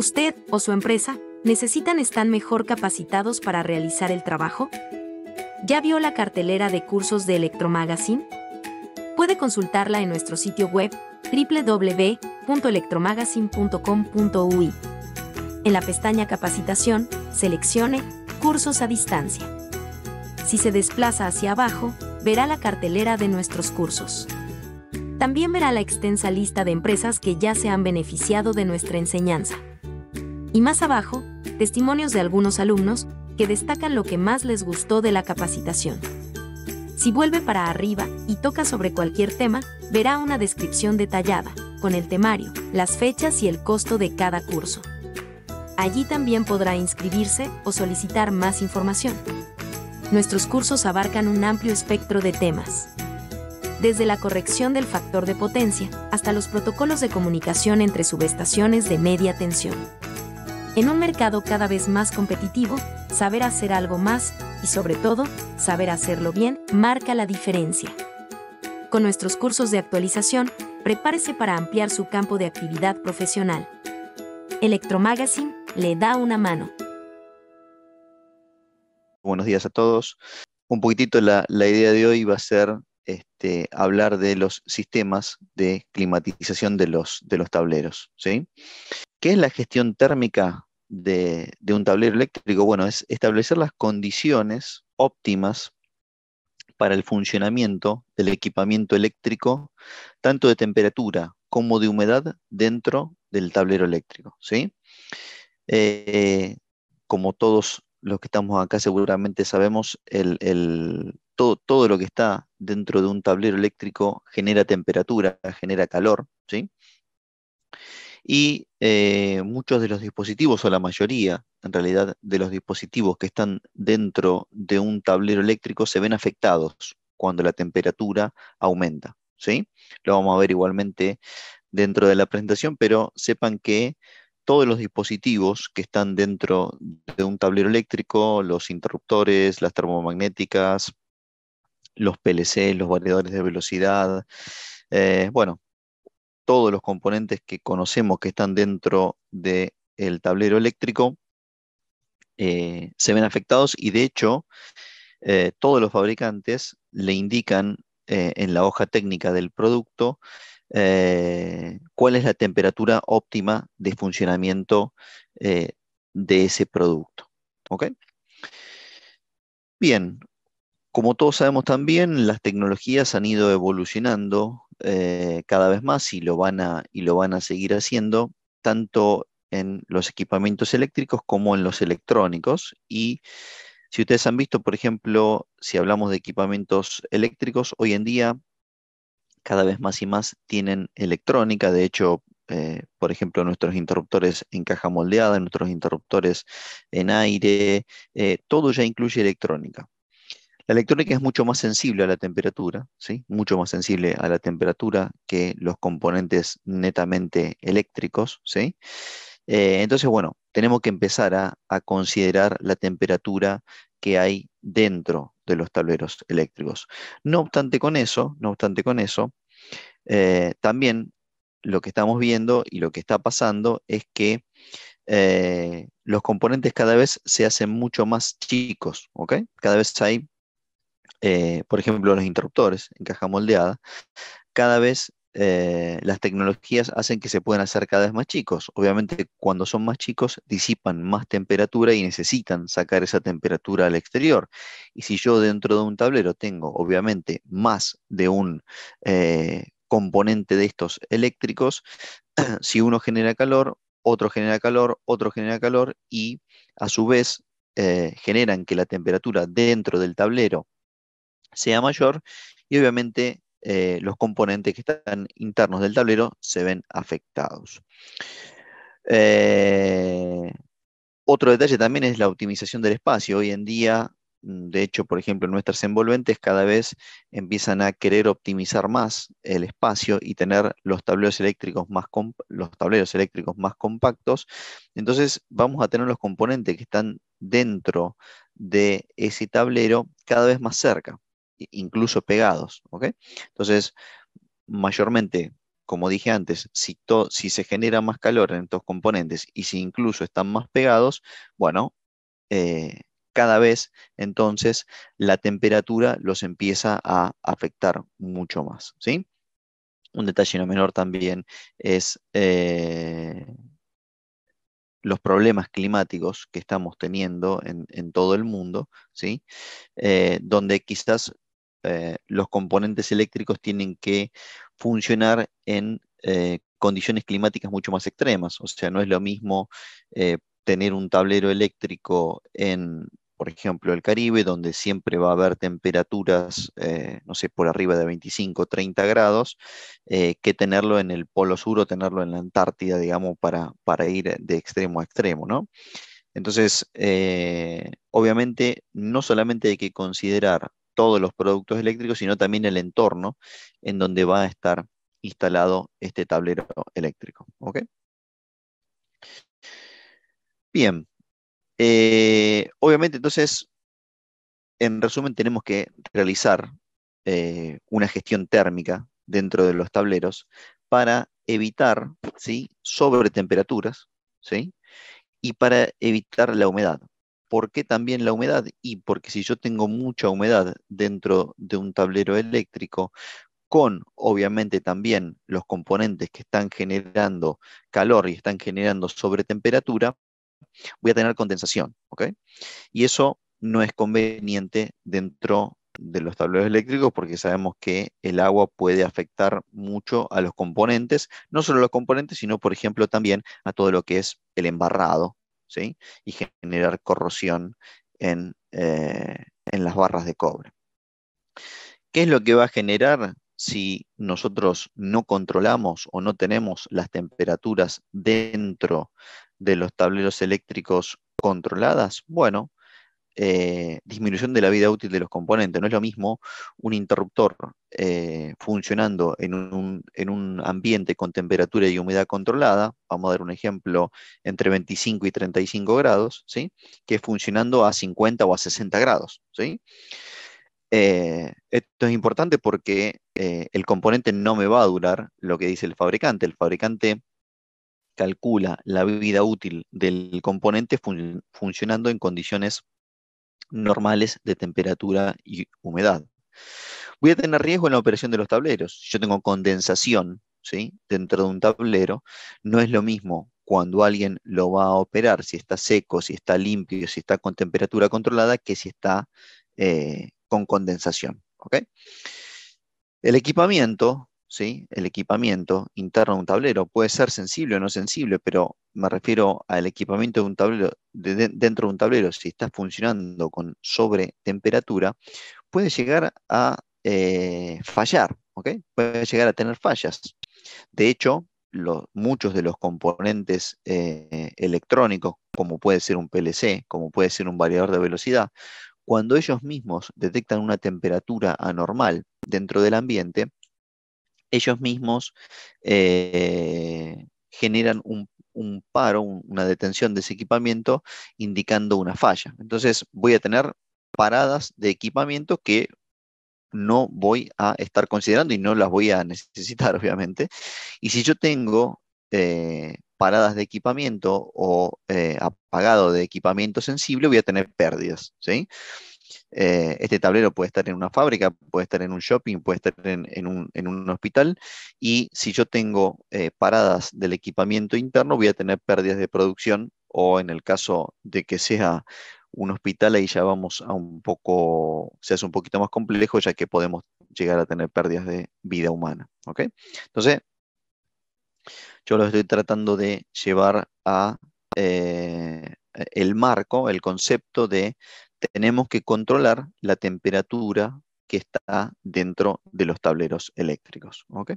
¿Usted o su empresa están mejor capacitados para realizar el trabajo? ¿Ya vio la cartelera de cursos de Electromagazine? Puede consultarla en nuestro sitio web www.electromagazine.com.ui. En la pestaña Capacitación, seleccione Cursos a distancia. Si se desplaza hacia abajo, verá la cartelera de nuestros cursos. También verá la extensa lista de empresas que ya se han beneficiado de nuestra enseñanza. Y más abajo, testimonios de algunos alumnos que destacan lo que más les gustó de la capacitación. Si vuelve para arriba y toca sobre cualquier tema, verá una descripción detallada, con el temario, las fechas y el costo de cada curso. Allí también podrá inscribirse o solicitar más información. Nuestros cursos abarcan un amplio espectro de temas, desde la corrección del factor de potencia hasta los protocolos de comunicación entre subestaciones de media tensión. En un mercado cada vez más competitivo, saber hacer algo más y, sobre todo, saber hacerlo bien, marca la diferencia. Con nuestros cursos de actualización, prepárese para ampliar su campo de actividad profesional. Electromagazine le da una mano. Buenos días a todos. Un poquitito la idea de hoy va a ser hablar de los sistemas de climatización de los tableros, ¿sí? ¿Qué es la gestión térmica de un tablero eléctrico? Bueno, es establecer las condiciones óptimas para el funcionamiento del equipamiento eléctrico, tanto de temperatura como de humedad dentro del tablero eléctrico, ¿sí? Como todos los que estamos acá seguramente sabemos, todo lo que está dentro de un tablero eléctrico genera temperatura, genera calor, ¿sí? Y muchos de los dispositivos, o la mayoría en realidad de los dispositivos que están dentro de un tablero eléctrico se ven afectados cuando la temperatura aumenta, ¿sí? Lo vamos a ver igualmente dentro de la presentación, pero sepan que todos los dispositivos que están dentro de un tablero eléctrico, los interruptores, las termomagnéticas, los PLC, los variadores de velocidad, bueno, todos los componentes que conocemos que están dentro del tablero eléctrico se ven afectados y de hecho todos los fabricantes le indican en la hoja técnica del producto cuál es la temperatura óptima de funcionamiento de ese producto. ¿Ok? Bien, como todos sabemos también, las tecnologías han ido evolucionando cada vez más y lo van a seguir haciendo, tanto en los equipamientos eléctricos como en los electrónicos. Y si ustedes han visto, por ejemplo, si hablamos de equipamientos eléctricos, hoy en día cada vez más y más tienen electrónica. De hecho, por ejemplo, nuestros interruptores en caja moldeada, nuestros interruptores en aire, todo ya incluye electrónica. La electrónica es mucho más sensible a la temperatura, ¿sí? Mucho más sensible a la temperatura que los componentes netamente eléctricos, ¿sí? Entonces, bueno, tenemos que empezar a considerar la temperatura que hay dentro de los tableros eléctricos. No obstante con eso, también lo que estamos viendo y lo que está pasando es que los componentes cada vez se hacen mucho más chicos, ¿ok? Cada vez hay, por ejemplo, los interruptores en caja moldeada, cada vez las tecnologías hacen que se puedan hacer cada vez más chicos. Obviamente, cuando son más chicos, disipan más temperatura y necesitan sacar esa temperatura al exterior. Y si yo dentro de un tablero tengo, obviamente, más de un componente de estos eléctricos, si uno genera calor, otro genera calor, otro genera calor y a su vez generan que la temperatura dentro del tablero sea mayor y obviamente los componentes que están internos del tablero se ven afectados. Eh, Otro detalle también es la optimización del espacio. Hoy en día, de hecho, por ejemplo, nuestras envolventes cada vez empiezan a querer optimizar más el espacio y tener los tableros eléctricos más compactos. Entonces, vamos a tener los componentes que están dentro de ese tablero cada vez más cerca, incluso pegados, ¿ok? Entonces, mayormente como dije antes, si se genera más calor en estos componentes y si incluso están más pegados, bueno, eh, cada vez entonces la temperatura los empieza a afectar mucho más, ¿sí? Un detalle no menor también es los problemas climáticos que estamos teniendo en todo el mundo, ¿sí? Donde quizás los componentes eléctricos tienen que funcionar en condiciones climáticas mucho más extremas. O sea, no es lo mismo tener un tablero eléctrico en, por ejemplo, el Caribe, donde siempre va a haber temperaturas, no sé, por arriba de 25, 30 grados, que tenerlo en el Polo Sur o tenerlo en la Antártida, digamos, para ir de extremo a extremo, ¿no? Entonces, obviamente, no solamente hay que considerar todos los productos eléctricos, sino también el entorno en donde va a estar instalado este tablero eléctrico. ¿Ok? Bien. Obviamente, entonces, en resumen, tenemos que realizar una gestión térmica dentro de los tableros para evitar, ¿sí?, sobretemperaturas, ¿sí?, y para evitar la humedad. ¿Por qué también la humedad? Y porque si yo tengo mucha humedad dentro de un tablero eléctrico, con obviamente también los componentes que están generando calor y están generando sobretemperatura, voy a tener condensación, ¿ok? Y eso no es conveniente dentro de los tableros eléctricos porque sabemos que el agua puede afectar mucho a los componentes, no solo a los componentes, sino por ejemplo también a todo lo que es el embarrado, ¿sí? Y generar corrosión en las barras de cobre. ¿Qué es lo que va a generar si nosotros no controlamos o no tenemos las temperaturas dentro de los tableros eléctricos controladas? Bueno, disminución de la vida útil de los componentes. No es lo mismo un interruptor funcionando en un ambiente con temperatura y humedad controlada, vamos a dar un ejemplo, entre 25 y 35 grados, ¿sí?, que funcionando a 50 o a 60 grados, ¿sí? Esto es importante porque el componente no me va a durar lo que dice el fabricante. El fabricante calcula la vida útil del componente funcionando en condiciones normales de temperatura y humedad. Voy a tener riesgo en la operación de los tableros. Si yo tengo condensación, ¿sí?, dentro de un tablero, no es lo mismo cuando alguien lo va a operar, si está seco, si está limpio, si está con temperatura controlada, que si está con condensación. ¿Ok? El equipamiento, ¿sí?, el equipamiento interno de un tablero puede ser sensible o no sensible, pero me refiero al equipamiento de un tablero, dentro de un tablero, si está funcionando con sobretemperatura, puede llegar a fallar, ¿ok? Puede llegar a tener fallas. De hecho, muchos de los componentes electrónicos, como puede ser un PLC, como puede ser un variador de velocidad, cuando ellos mismos detectan una temperatura anormal dentro del ambiente, ellos mismos generan un paro, una detención de ese equipamiento, indicando una falla. Entonces voy a tener paradas de equipamiento que no voy a estar considerando y no las voy a necesitar, obviamente. Y si yo tengo paradas de equipamiento o apagado de equipamiento sensible, voy a tener pérdidas, ¿sí? Este tablero puede estar en una fábrica, puede estar en un shopping, puede estar en un hospital, y si yo tengo paradas del equipamiento interno, voy a tener pérdidas de producción, o en el caso de que sea un hospital, ahí ya vamos a un poco, se hace un poquito más complejo, ya que podemos llegar a tener pérdidas de vida humana. ¿Ok? Entonces, yo lo estoy tratando de llevar a el marco, el concepto de tenemos que controlar la temperatura que está dentro de los tableros eléctricos. ¿Ok?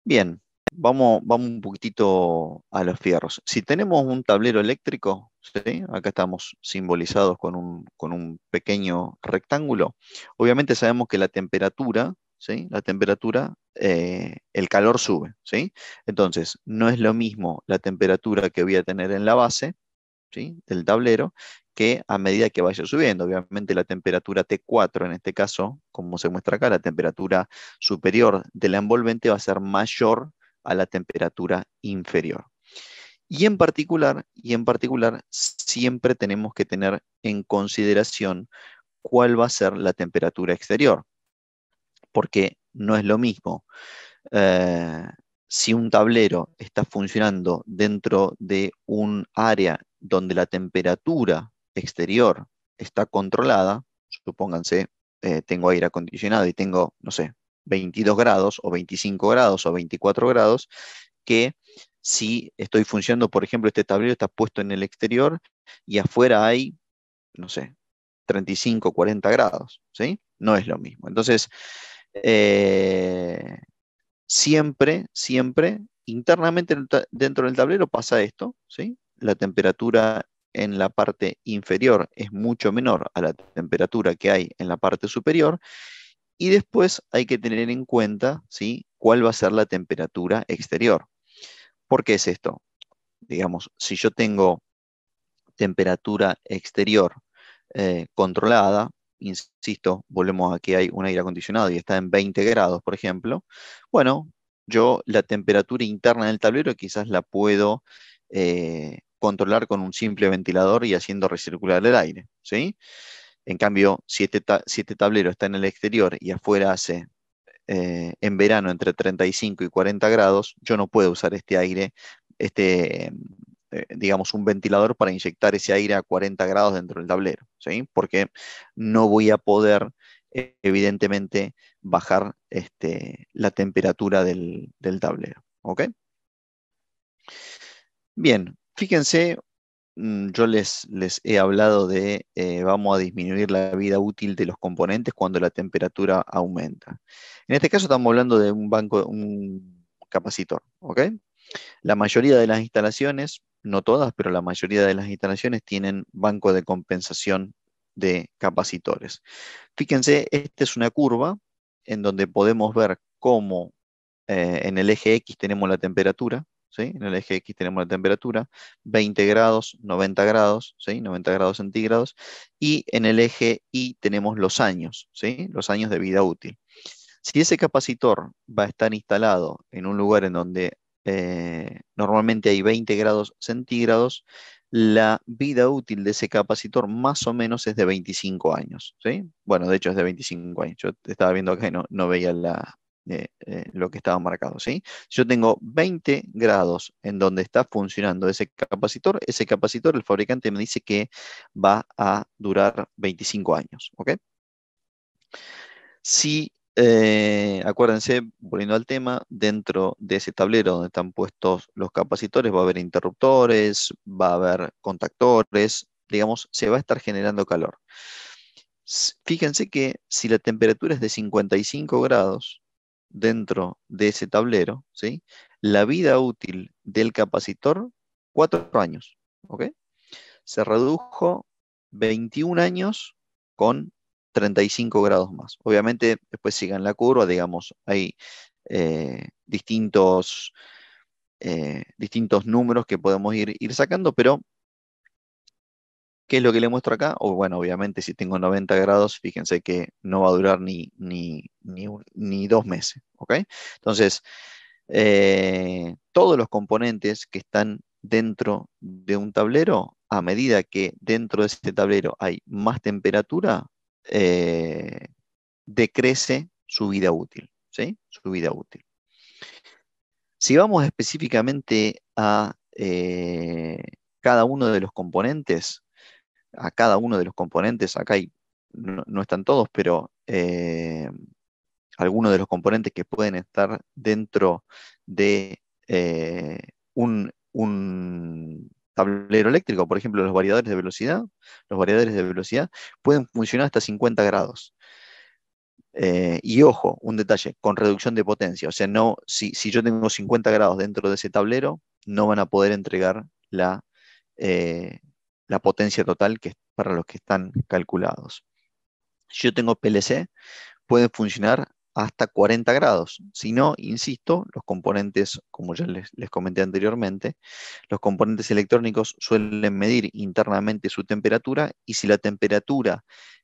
Bien, vamos un poquitito a los fierros. Si tenemos un tablero eléctrico, ¿sí?, acá estamos simbolizados con un pequeño rectángulo. Obviamente sabemos que la temperatura, ¿sí?, la temperatura, el calor sube, ¿sí? Entonces, no es lo mismo la temperatura que voy a tener en la base ¿sí? Del tablero, que a medida que vaya subiendo, obviamente la temperatura T4 en este caso, como se muestra acá, la temperatura superior de la envolvente va a ser mayor a la temperatura inferior. Y en particular, siempre tenemos que tener en consideración cuál va a ser la temperatura exterior, porque no es lo mismo eh, si un tablero está funcionando dentro de un área donde la temperatura exterior está controlada, supónganse, tengo aire acondicionado y tengo, no sé, 22 grados o 25 grados o 24 grados, que si estoy funcionando, por ejemplo, este tablero está puesto en el exterior y afuera hay, no sé, 35, 40 grados, ¿sí? No es lo mismo. Entonces, eh, siempre, internamente dentro del tablero pasa esto, ¿sí? La temperatura en la parte inferior es mucho menor a la temperatura que hay en la parte superior y después hay que tener en cuenta, ¿sí? Cuál va a ser la temperatura exterior. ¿Por qué es esto? Digamos, si yo tengo temperatura exterior controlada, insisto, volvemos a que hay un aire acondicionado y está en 20 grados, por ejemplo, bueno, yo la temperatura interna del tablero quizás la puedo controlar con un simple ventilador y haciendo recircular el aire, ¿sí? En cambio, si este tablero está en el exterior y afuera hace en verano entre 35 y 40 grados, yo no puedo usar este aire, digamos, un ventilador para inyectar ese aire a 40 grados dentro del tablero, ¿sí? Porque no voy a poder, evidentemente, bajar la temperatura del tablero, ¿ok? Bien, fíjense, yo les he hablado de, vamos a disminuir la vida útil de los componentes cuando la temperatura aumenta. En este caso estamos hablando de un capacitor, ¿ok? La mayoría de las instalaciones, no todas, pero la mayoría de las instalaciones tienen banco de compensación de capacitores. Fíjense, esta es una curva en donde podemos ver cómo en el eje X tenemos la temperatura, ¿sí? En el eje X tenemos la temperatura, 20 grados, 90 grados, ¿sí? 90 grados centígrados, y en el eje Y tenemos los años, ¿sí? Los años de vida útil. Si ese capacitor va a estar instalado en un lugar en donde normalmente hay 20 grados centígrados, la vida útil de ese capacitor más o menos es de 25 años, ¿sí? Bueno, de hecho es de 25 años. Yo estaba viendo acá y no veía lo que estaba marcado, ¿sí? Si yo tengo 20 grados en donde está funcionando ese capacitor, el fabricante me dice que va a durar 25 años, ¿ok? Si, acuérdense, volviendo al tema, dentro de ese tablero donde están puestos los capacitores va a haber interruptores, va a haber contactores, digamos, se va a estar generando calor. Fíjense que si la temperatura es de 55 grados dentro de ese tablero, ¿sí? La vida útil del capacitor, 4 años, ¿ok? Se redujo 21 años con 35 grados más. Obviamente, después sigan la curva, digamos, hay distintos números que podemos ir sacando, pero ¿qué es lo que le muestro acá? O bueno, obviamente si tengo 90 grados, fíjense que no va a durar ni 2 meses, ¿ok? Entonces, todos los componentes que están dentro de un tablero, a medida que dentro de este tablero hay más temperatura, eh, decrece su vida útil, ¿sí? Su vida útil. Si vamos específicamente a cada uno de los componentes, acá no están todos, pero algunos de los componentes que pueden estar dentro de un tablero eléctrico, por ejemplo, los variadores de velocidad pueden funcionar hasta 50 grados. Y ojo, un detalle, con reducción de potencia. O sea, no, si yo tengo 50 grados dentro de ese tablero, no van a poder entregar eh, la potencia total que es para los que están calculados. Si yo tengo PLC, pueden funcionar hasta 40 grados. Si no, insisto, los componentes, como ya les comenté anteriormente, los componentes electrónicos suelen medir internamente su temperatura y si la temperatura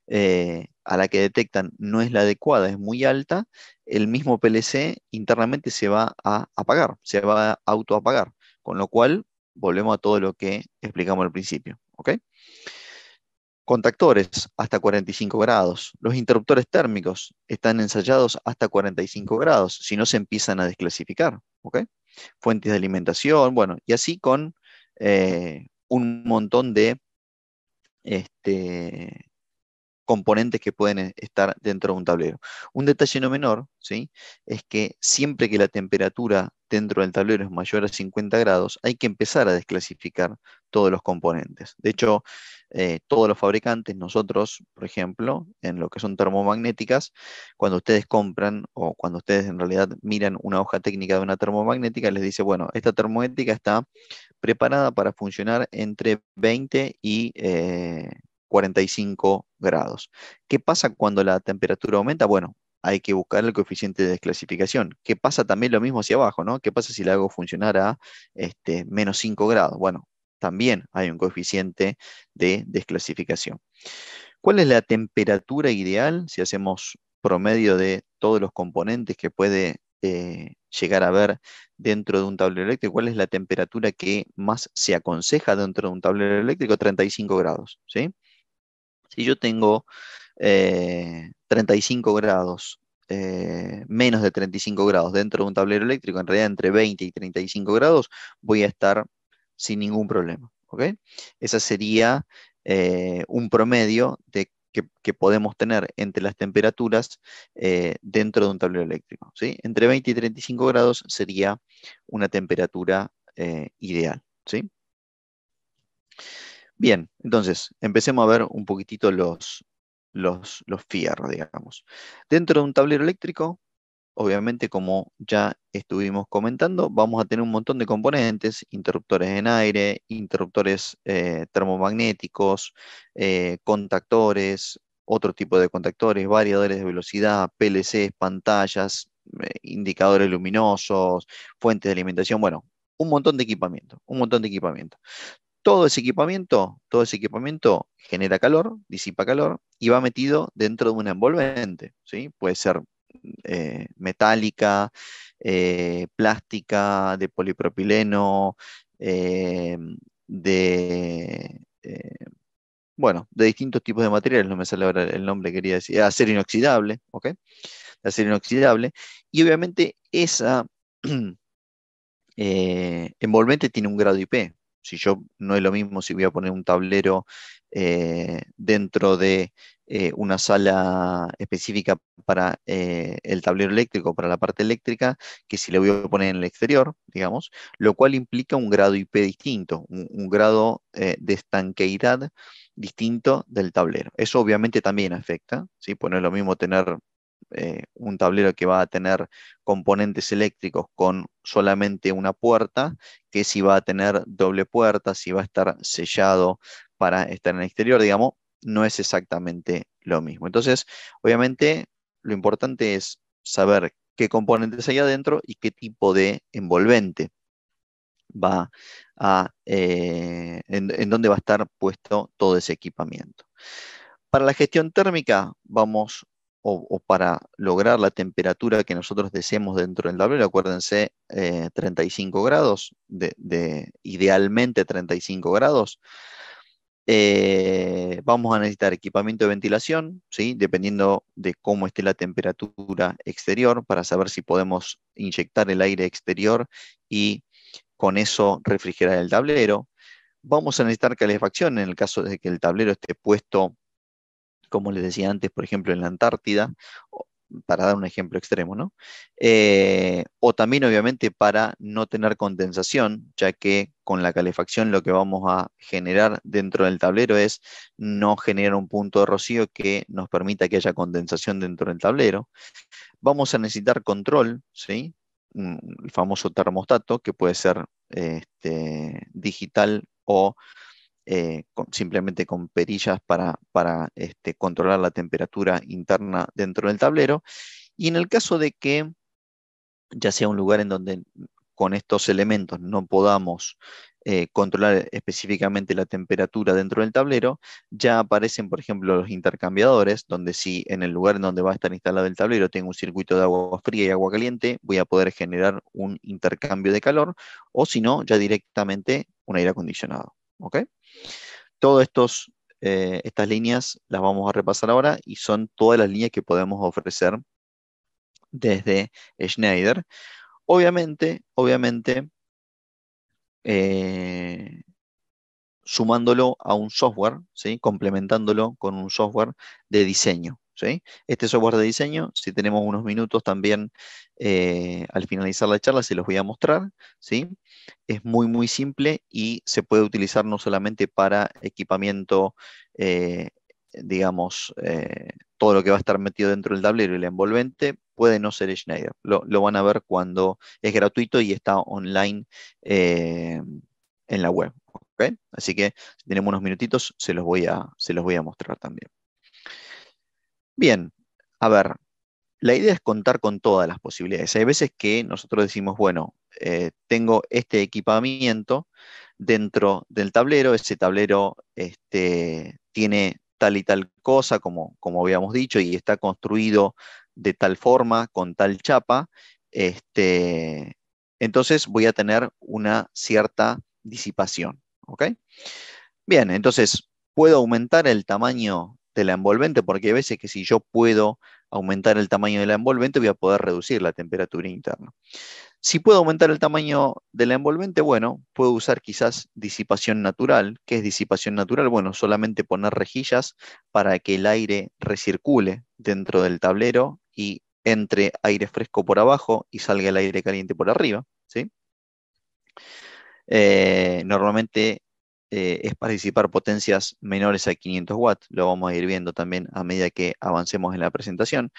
a la que detectan no es la adecuada, es muy alta, el mismo PLC internamente se va a apagar, se va a autoapagar, con lo cual volvemos a todo lo que explicamos al principio. ¿Ok? Contactores hasta 45 grados. Los interruptores térmicos están ensayados hasta 45 grados, si no se empiezan a desclasificar. ¿Ok? Fuentes de alimentación, bueno, y así con un montón de este, componentes que pueden estar dentro de un tablero. Un detalle no menor, ¿sí? Es que siempre que la temperatura dentro del tablero es mayor a 50 grados, hay que empezar a desclasificar todos los componentes. De hecho, todos los fabricantes, nosotros, por ejemplo, en lo que son termomagnéticas, cuando ustedes compran o cuando ustedes en realidad miran una hoja técnica de una termomagnética, les dice, bueno, esta termomagnética está preparada para funcionar entre 20 y 45 grados. ¿Qué pasa cuando la temperatura aumenta? Bueno, hay que buscar el coeficiente de desclasificación. ¿Qué pasa también lo mismo hacia abajo, ¿no? ¿Qué pasa si la hago funcionar a menos 5 grados? Bueno, también hay un coeficiente de desclasificación. ¿Cuál es la temperatura ideal si hacemos promedio de todos los componentes que puede llegar a ver dentro de un tablero eléctrico? ¿Cuál es la temperatura que más se aconseja dentro de un tablero eléctrico? 35 grados, ¿sí? Si yo tengo 35 grados, menos de 35 grados dentro de un tablero eléctrico, en realidad entre 20 y 35 grados, voy a estar sin ningún problema. ¿Ok? Esa sería un promedio que podemos tener entre las temperaturas dentro de un tablero eléctrico. ¿Sí? Entre 20 y 35 grados sería una temperatura ideal. ¿Sí? Bien, entonces empecemos a ver un poquitito los fierros, digamos. Dentro de un tablero eléctrico, obviamente, como ya estuvimos comentando, vamos a tener un montón de componentes, interruptores en aire, interruptores termomagnéticos, contactores, otro tipo de contactores, variadores de velocidad, PLCs, pantallas, indicadores luminosos, fuentes de alimentación, bueno, un montón de equipamiento, un montón de equipamiento. Todo ese equipamiento genera calor, disipa calor y va metido dentro de una envolvente, ¿sí? Puede ser metálica, plástica, de polipropileno, eh, de, bueno, de distintos tipos de materiales, no me sale ahora el nombre, quería decir, acero inoxidable, ¿ok? De acero inoxidable. Y obviamente esa envolvente tiene un grado IP. Si yo no es lo mismo si voy a poner un tablero dentro de una sala específica para el tablero eléctrico, para la parte eléctrica, que si lo voy a poner en el exterior, digamos, lo cual implica un grado IP distinto, un grado de estanqueidad distinto del tablero. Eso obviamente también afecta, ¿sí? Pues no es lo mismo tener un tablero que va a tener componentes eléctricos con solamente una puerta, que si va a tener doble puerta, si va a estar sellado para estar en el exterior, digamos, no es exactamente lo mismo. Entonces, obviamente, lo importante es saber qué componentes hay adentro y qué tipo de envolvente va en dónde va a estar puesto todo ese equipamiento. Para la gestión térmica, vamos, o para lograr la temperatura que nosotros deseemos dentro del tablero, acuérdense, 35 grados, idealmente 35 grados. Vamos a necesitar equipamiento de ventilación, ¿sí? Dependiendo de cómo esté la temperatura exterior, para saber si podemos inyectar el aire exterior y con eso refrigerar el tablero. Vamos a necesitar calefacción en el caso de que el tablero esté puesto, como les decía antes, por ejemplo, en la Antártida, para dar un ejemplo extremo, ¿no? O también, obviamente, para no tener condensación, ya que con la calefacción lo que vamos a generar dentro del tablero es no generar un punto de rocío que nos permita que haya condensación dentro del tablero. Vamos a necesitar control, ¿sí? El famoso termostato, que puede ser digital o simplemente con perillas para controlar la temperatura interna dentro del tablero. Y en el caso de que ya sea un lugar en donde con estos elementos no podamos controlar específicamente la temperatura dentro del tablero, ya aparecen, por ejemplo, los intercambiadores, donde si en el lugar en donde va a estar instalado el tablero tengo un circuito de agua fría y agua caliente, voy a poder generar un intercambio de calor, o si no, ya directamente un aire acondicionado. ¿Ok? Todas estas líneas las vamos a repasar ahora y son todas las líneas que podemos ofrecer desde Schneider. Obviamente, eh, sumándolo a un software, ¿sí? Complementándolo con un software de diseño, ¿sí? Este software de diseño, si tenemos unos minutos también al finalizar la charla, se los voy a mostrar, ¿sí? Es muy simple y se puede utilizar no solamente para equipamiento, eh, digamos, todo lo que va a estar metido dentro del tablero y el envolvente, puede no ser Schneider. Lo van a ver cuando es gratuito y está online en la web. ¿Ok? Así que si tenemos unos minutitos, se los voy a mostrar también. Bien, a ver, la idea es contar con todas las posibilidades. Hay veces que nosotros decimos, bueno, tengo este equipamiento dentro del tablero, ese tablero tiene tal y tal cosa, como habíamos dicho, y está construido de tal forma, con tal chapa, entonces voy a tener una cierta disipación. ¿Ok? Bien, entonces puedo aumentar el tamaño de la envolvente porque hay veces que si yo puedo aumentar el tamaño de la envolvente voy a poder reducir la temperatura interna. Si puedo aumentar el tamaño de la envolvente, bueno, puedo usar quizás disipación natural. ¿Qué es disipación natural? Bueno, solamente poner rejillas para que el aire recircule dentro del tablero y entre aire fresco por abajo y salga el aire caliente por arriba, ¿sí? Normalmente es para disipar potencias menores a 500 watts, lo vamos a ir viendo también a medida que avancemos en la presentación.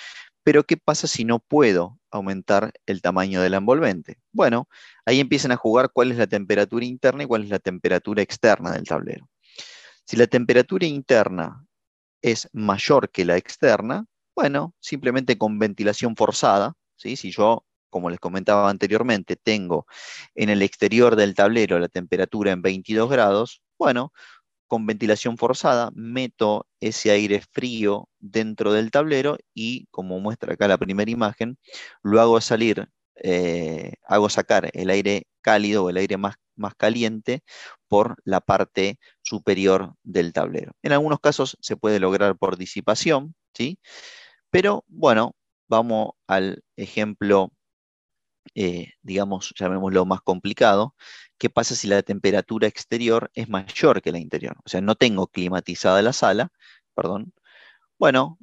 Pero ¿qué pasa si no puedo aumentar el tamaño de la envolvente? Bueno, ahí empiezan a jugar cuál es la temperatura interna y cuál es la temperatura externa del tablero. Si la temperatura interna es mayor que la externa, bueno, simplemente con ventilación forzada, ¿sí? Si yo, como les comentaba anteriormente, tengo en el exterior del tablero la temperatura en 22 grados, bueno, con ventilación forzada meto ese aire frío dentro del tablero y, como muestra acá la primera imagen, lo hago salir, hago sacar el aire cálido o el aire más caliente por la parte superior del tablero. En algunos casos se puede lograr por disipación, ¿sí? Pero bueno, vamos al ejemplo, digamos, llamémoslo más complicado. ¿Qué pasa si la temperatura exterior es mayor que la interior? O sea, no tengo climatizada la sala, perdón. Bueno,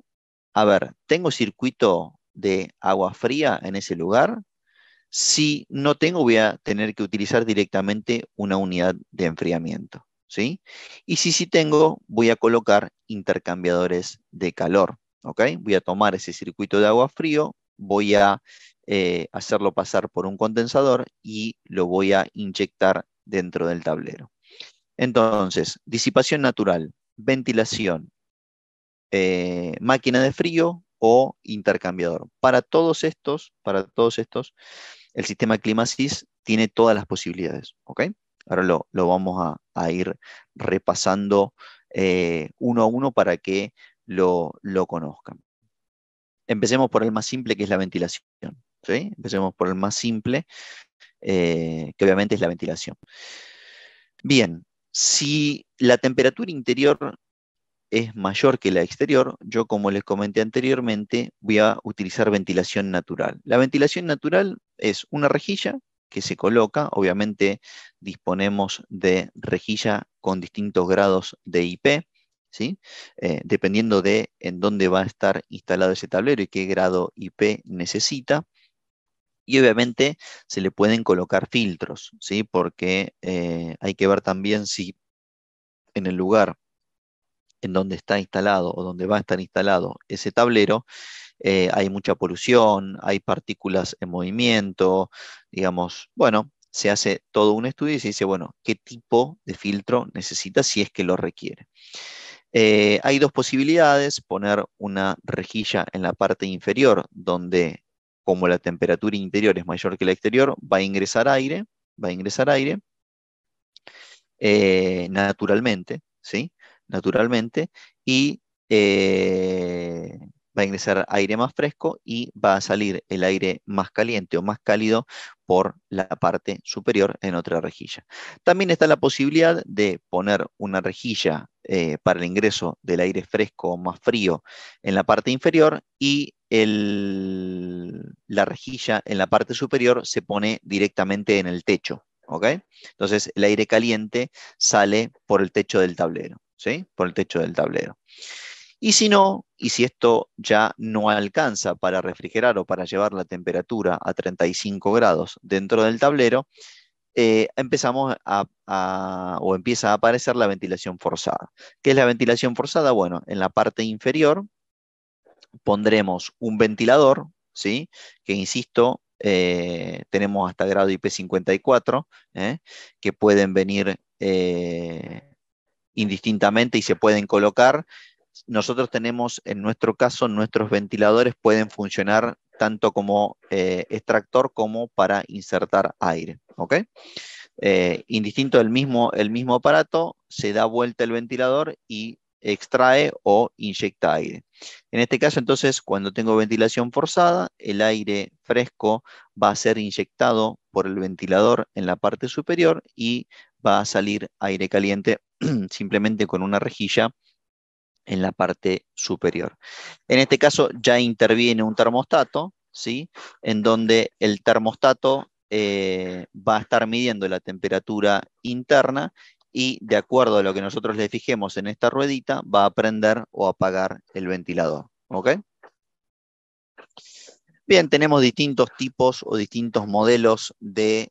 a ver, ¿tengo circuito de agua fría en ese lugar? Si no tengo, voy a tener que utilizar directamente una unidad de enfriamiento, ¿sí? Y si sí tengo, voy a colocar intercambiadores de calor, ¿ok? Voy a tomar ese circuito de agua frío, voy a hacerlo pasar por un condensador y lo voy a inyectar dentro del tablero. Entonces, disipación natural, ventilación, máquina de frío o intercambiador. Para todos estos, el sistema Climasys tiene todas las posibilidades, ¿ok? Ahora lo vamos a ir repasando uno a uno para que lo conozcan. Empecemos por el más simple, que es la ventilación, ¿sí? Empecemos por el más simple, que obviamente es la ventilación. Bien, si la temperatura interior es mayor que la exterior, yo, como les comenté anteriormente, voy a utilizar ventilación natural. La ventilación natural es una rejilla que se coloca, obviamente disponemos de rejilla con distintos grados de IP, ¿sí? Dependiendo de en dónde va a estar instalado ese tablero y qué grado IP necesita. Y obviamente se le pueden colocar filtros, ¿sí? Porque hay que ver también si en el lugar en donde está instalado o donde va a estar instalado ese tablero, hay mucha polución, hay partículas en movimiento, digamos, bueno, se hace todo un estudio y se dice, bueno, ¿qué tipo de filtro necesita si es que lo requiere? Hay dos posibilidades: poner una rejilla en la parte inferior donde, como la temperatura interior es mayor que la exterior, va a ingresar aire, naturalmente, ¿sí? Naturalmente, y va a ingresar aire más fresco y va a salir el aire más caliente o más cálido por la parte superior en otra rejilla. También está la posibilidad de poner una rejilla para el ingreso del aire fresco o más frío en la parte inferior, y la rejilla en la parte superior se pone directamente en el techo. ¿Ok? Entonces el aire caliente sale por el techo del tablero, ¿sí? Por el techo del tablero. Y si no, y si esto ya no alcanza para refrigerar o para llevar la temperatura a 35 grados dentro del tablero, o empieza a aparecer la ventilación forzada. ¿Qué es la ventilación forzada? Bueno, en la parte inferior pondremos un ventilador, ¿sí? Que, insisto, tenemos hasta grado IP54, que pueden venir indistintamente y se pueden colocar. Nosotros tenemos, en nuestro caso, nuestros ventiladores pueden funcionar tanto como extractor como para insertar aire. ¿Ok? Indistinto el mismo aparato, se da vuelta el ventilador y extrae o inyecta aire. En este caso, entonces, cuando tengo ventilación forzada, el aire fresco va a ser inyectado por el ventilador en la parte superior y va a salir aire caliente simplemente con una rejilla en la parte superior. En este caso ya interviene un termostato, ¿sí? En donde el termostato va a estar midiendo la temperatura interna y, de acuerdo a lo que nosotros le fijemos en esta ruedita, va a prender o apagar el ventilador. ¿Ok? Bien, tenemos distintos tipos o distintos modelos de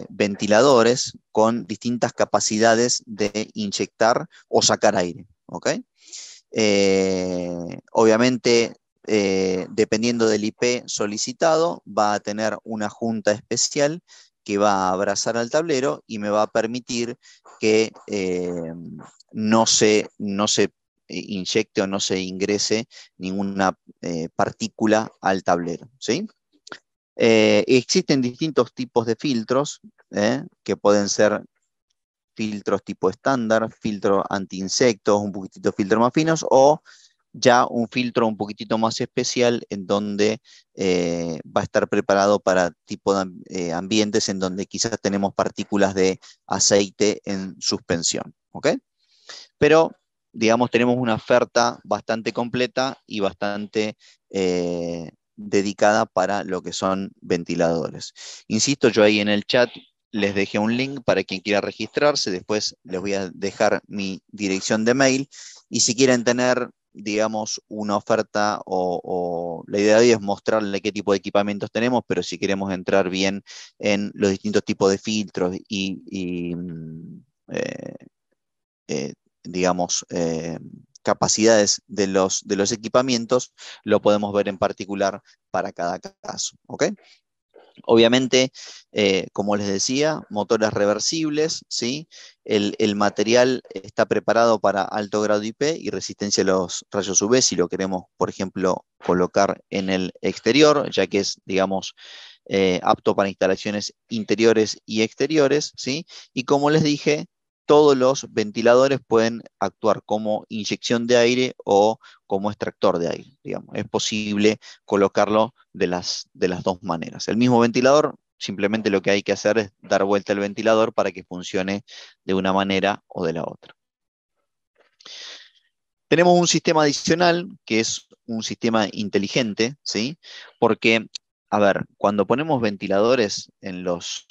ventiladores con distintas capacidades de inyectar o sacar aire. ¿Ok? Obviamente, dependiendo del IP solicitado, va a tener una junta especial que va a abrazar al tablero y me va a permitir que no se inyecte o no se ingrese ninguna partícula al tablero, ¿sí? Existen distintos tipos de filtros, que pueden ser filtros tipo estándar, filtro anti-insectos, un poquitito filtros más finos, o ya un filtro un poquitito más especial en donde va a estar preparado para tipo de ambientes en donde quizás tenemos partículas de aceite en suspensión. ¿Ok? Pero, digamos, tenemos una oferta bastante completa y bastante dedicada para lo que son ventiladores. Insisto, yo ahí en el chat les dejé un link para quien quiera registrarse. Después les voy a dejar mi dirección de mail, y si quieren tener, digamos, una oferta, o la idea de hoy es mostrarle qué tipo de equipamientos tenemos, pero si queremos entrar bien en los distintos tipos de filtros y eh, eh, digamos, capacidades de los equipamientos, lo podemos ver en particular para cada caso. ¿Ok? Obviamente, como les decía, motores reversibles, ¿sí? El material está preparado para alto grado IP y resistencia a los rayos UV si lo queremos, por ejemplo, colocar en el exterior, ya que es, digamos, apto para instalaciones interiores y exteriores, ¿sí? Y como les dije, todos los ventiladores pueden actuar como inyección de aire o como extractor de aire, digamos. Es posible colocarlo de las dos maneras. El mismo ventilador, simplemente lo que hay que hacer es dar vuelta al ventilador para que funcione de una manera o de la otra. Tenemos un sistema adicional que es un sistema inteligente, ¿sí? Porque, a ver, cuando ponemos ventiladores en los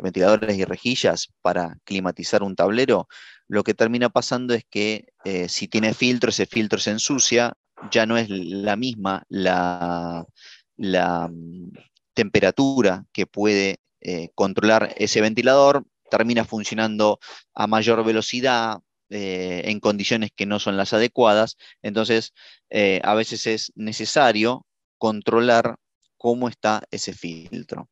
ventiladores y rejillas para climatizar un tablero, lo que termina pasando es que si tiene filtro, ese filtro se ensucia, ya no es la misma la temperatura que puede controlar ese ventilador, termina funcionando a mayor velocidad, en condiciones que no son las adecuadas. Entonces, a veces es necesario controlar cómo está ese filtro.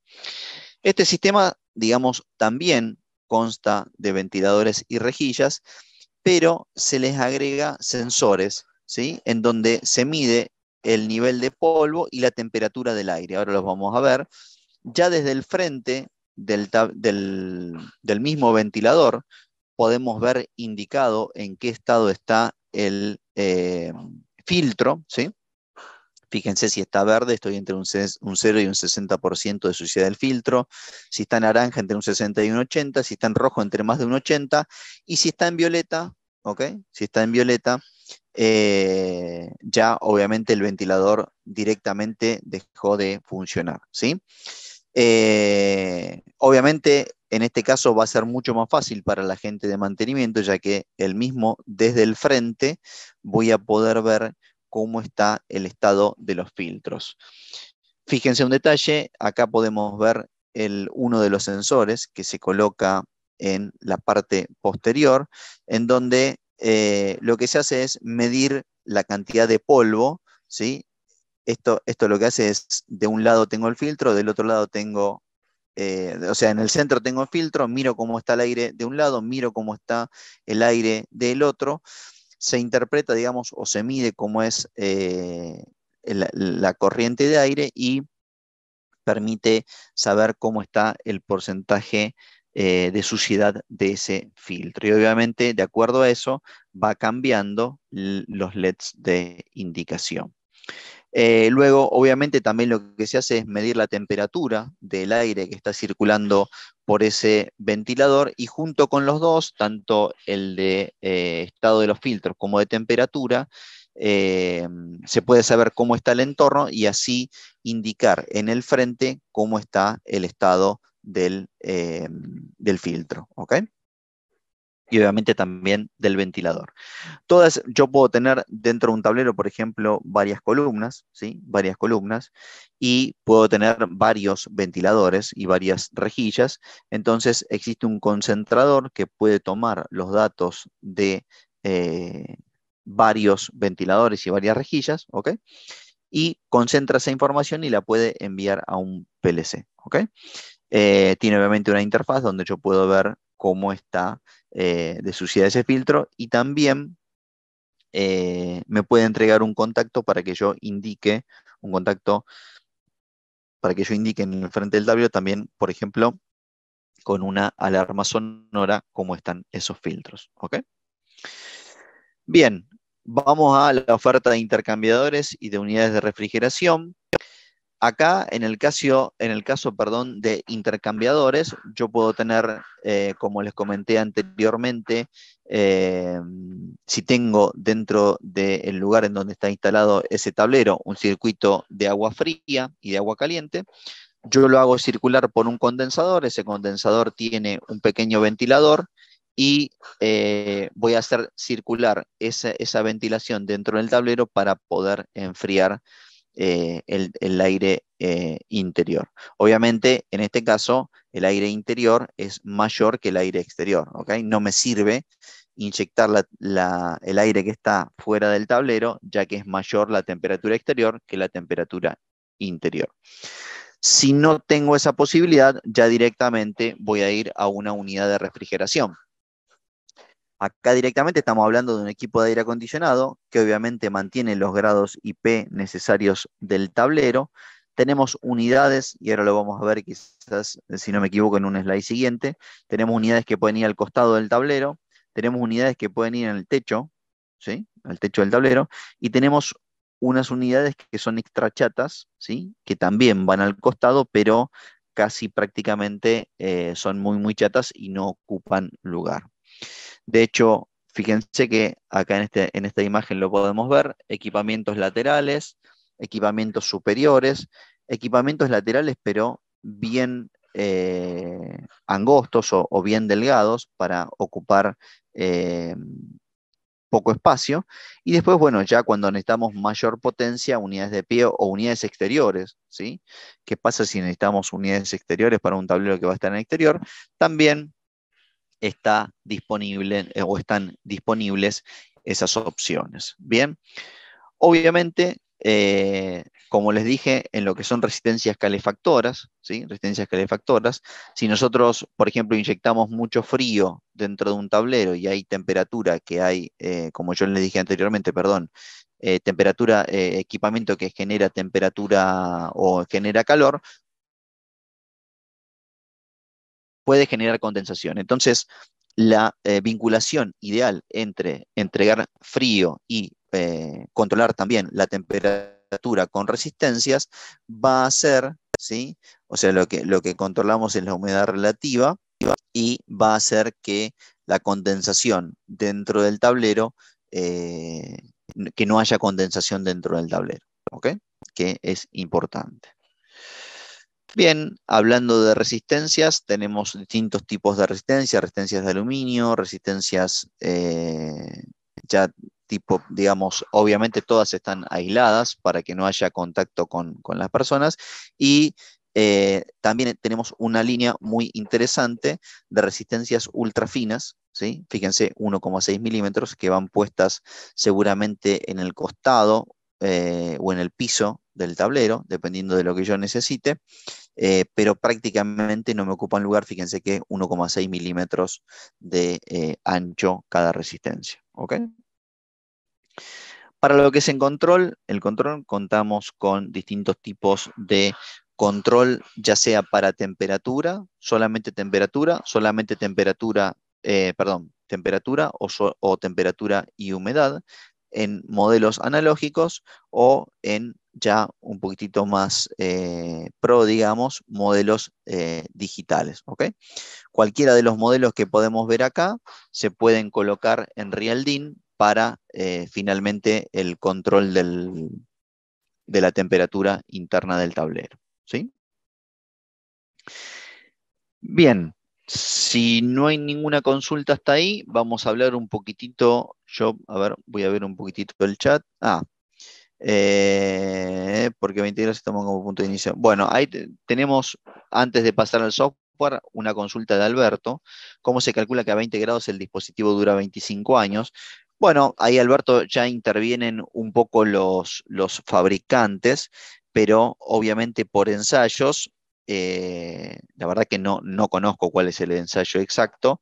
Este sistema, digamos, también consta de ventiladores y rejillas, pero se les agrega sensores, ¿sí? En donde se mide el nivel de polvo y la temperatura del aire. Ahora los vamos a ver. Ya desde el frente del mismo ventilador podemos ver indicado en qué estado está el filtro, ¿sí? Fíjense si está verde, estoy entre un 0 y un 60% de suciedad del filtro. Si está naranja, entre un 60 y un 80. Si está en rojo, entre más de un 80. Y si está en violeta, ¿ok? Si está en violeta, ya obviamente el ventilador directamente dejó de funcionar, ¿sí? Obviamente, en este caso va a ser mucho más fácil para la gente de mantenimiento, ya que el mismo desde el frente voy a poder ver cómo está el estado de los filtros. Fíjense un detalle, acá podemos ver uno de los sensores que se coloca en la parte posterior, en donde lo que se hace es medir la cantidad de polvo, ¿sí? Esto lo que hace es, de un lado tengo el filtro, del otro lado tengo, o sea, en el centro tengo el filtro, miro cómo está el aire de un lado, miro cómo está el aire del otro, se interpreta, digamos, o se mide cómo es la corriente de aire y permite saber cómo está el porcentaje de suciedad de ese filtro. Y obviamente, de acuerdo a eso, va cambiando los LEDs de indicación. Luego, obviamente, también lo que se hace es medir la temperatura del aire que está circulando por ese ventilador y junto con los dos, tanto el de estado de los filtros como de temperatura, se puede saber cómo está el entorno y así indicar en el frente cómo está el estado del filtro, ¿ok? Y obviamente también del ventilador. Yo puedo tener dentro de un tablero, por ejemplo, varias columnas, ¿sí? Varias columnas, y puedo tener varios ventiladores y varias rejillas. Entonces existe un concentrador que puede tomar los datos de varios ventiladores y varias rejillas, ¿ok? Y concentra esa información y la puede enviar a un PLC, ¿ok? Tiene obviamente una interfaz donde yo puedo ver cómo está de suciedad ese filtro y también me puede entregar un contacto para que yo indique, un contacto para que yo indique en el frente del tablero también, por ejemplo, con una alarma sonora cómo están esos filtros, ¿ok? Bien, vamos a la oferta de intercambiadores y de unidades de refrigeración. Acá, en el caso, perdón, de intercambiadores, yo puedo tener, como les comenté anteriormente, si tengo dentro del lugar en donde está instalado ese tablero un circuito de agua fría y de agua caliente, yo lo hago circular por un condensador, ese condensador tiene un pequeño ventilador y voy a hacer circular esa ventilación dentro del tablero para poder enfriar el aire interior. Obviamente, en este caso, el aire interior es mayor que el aire exterior, ¿ok? No me sirve inyectar el aire que está fuera del tablero, ya que es mayor la temperatura exterior que la temperatura interior. Si no tengo esa posibilidad, ya directamente voy a ir a una unidad de refrigeración. Acá directamente estamos hablando de un equipo de aire acondicionado que obviamente mantiene los grados IP necesarios del tablero. Tenemos unidades, y ahora lo vamos a ver quizás, si no me equivoco, en un slide siguiente. Tenemos unidades que pueden ir al costado del tablero, tenemos unidades que pueden ir en el techo, ¿sí? Al techo del tablero, y tenemos unas unidades que son extra chatas, ¿sí? Que también van al costado, pero casi prácticamente son muy, muy chatas y no ocupan lugar. De hecho, fíjense que acá en esta imagen lo podemos ver, equipamientos laterales, equipamientos laterales pero bien angostos o bien delgados para ocupar eh, poco espacio. Y después, bueno, ya cuando necesitamos mayor potencia, unidades de pie o unidades exteriores, ¿sí? ¿Qué pasa si necesitamos unidades exteriores para un tablero que va a estar en el exterior? También está disponible o están disponibles esas opciones. Bien, obviamente, como les dije, en lo que son resistencias calefactoras, ¿sí? Resistencias calefactoras, si nosotros, por ejemplo, inyectamos mucho frío dentro de un tablero y hay temperatura que hay, como yo les dije anteriormente, perdón, temperatura, equipamiento que genera temperatura o genera calor, puede generar condensación. Entonces, la vinculación ideal entre entregar frío y controlar también la temperatura con resistencias va a ser, ¿sí? O sea, lo que controlamos es la humedad relativa y va a hacer que la condensación dentro del tablero, que no haya condensación dentro del tablero, ¿ok? Que es importante. Bien, hablando de resistencias, tenemos distintos tipos de resistencias, resistencias de aluminio, resistencias ya tipo, digamos, obviamente todas están aisladas para que no haya contacto con las personas y también tenemos una línea muy interesante de resistencias ultra finas, ¿sí? Fíjense, 1,6 milímetros que van puestas seguramente en el costado o en el piso del tablero, dependiendo de lo que yo necesite. Pero prácticamente no me ocupan lugar, fíjense que 1,6 milímetros de ancho cada resistencia. ¿Ok? Para lo que es el control contamos con distintos tipos de control, ya sea para temperatura, solamente temperatura, perdón, temperatura o temperatura y humedad en modelos analógicos o en ya un poquitito más pro, digamos, modelos digitales. ¿Ok? Cualquiera de los modelos que podemos ver acá se pueden colocar en RealDIN para finalmente el control de la temperatura interna del tablero. ¿Sí? Bien, si no hay ninguna consulta hasta ahí, vamos a hablar un poquitito, a ver, voy a ver un poquitito el chat. Porque 20 grados estamos como punto de inicio. Bueno, ahí tenemos, antes de pasar al software, una consulta de Alberto. ¿Cómo se calcula que a 20 grados el dispositivo dura 25 años? Bueno, ahí Alberto ya intervienen un poco los fabricantes, pero obviamente por ensayos, la verdad que no conozco cuál es el ensayo exacto,